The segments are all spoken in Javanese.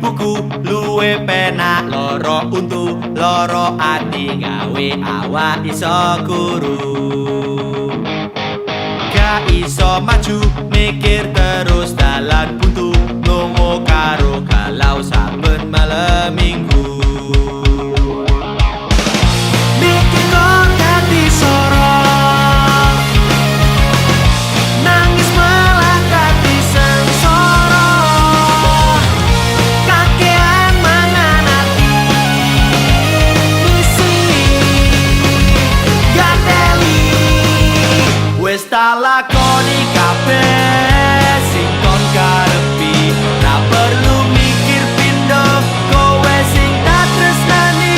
buku luwe penak loro untu loro ati gawe awak iso guru gak iso maju mikir terus dalan buntu lungo karo galau saben malam minggu mikir kok dadi sorong nangis malah dadi sengsara kakean mangan ati isi gak teli wis tak lakoni kabeh sing kon karepi ra perlu mikir pindho kowe sing tak tresnani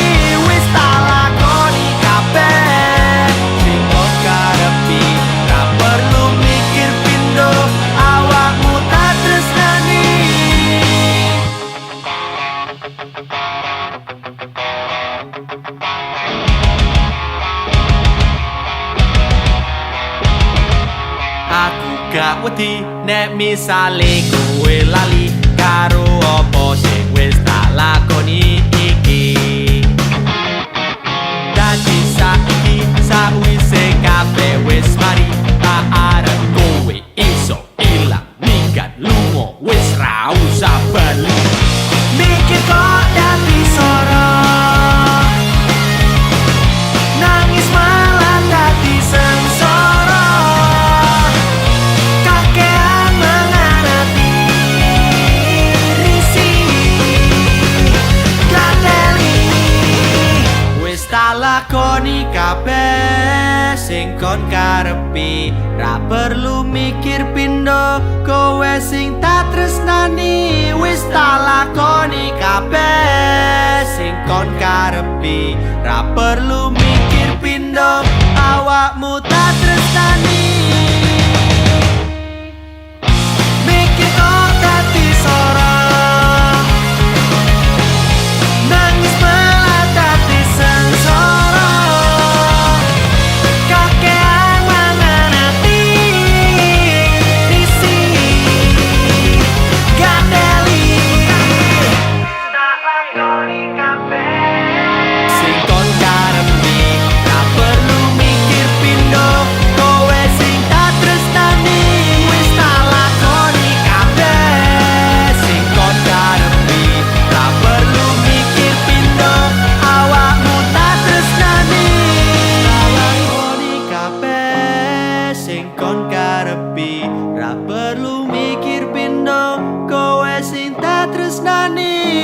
wis tak lakoni kabeh sing kon karepi ra perlu mikir pindho awakmu tak tresnani aku gak wedi nek misale kowe lali karo apa sing wis tak lakoni iki dadi saiki sawise kabeh wis mari tak arep kowe iso ilang minggat lunga wis ra usah bali mikir kok dadi sorong nangis malah dadi sengsara kakean mangan ati risi gak teli wis tak lakoni kabeh sing kon karepi ra perlu mikir pindho kowe sing tak tresnani wis tak lakoni kabeh sing kon karepi ra perlu mikir pindho awakmu tak tresnani mikir kok dadi sorong nangis malah dadi sengsara kakean mangan ati risi gak teli tak lakoni kabeh sing kon karepi ra perlu mikir pindho kowe sing tak tresnani wis tak lakoni kabeh sing kon karepi ra perlu mikir pindho awakmu tak tresnani tak lakoni kabeh sing kon karepi ra perlu mikir pindho kowe sing tak tresnani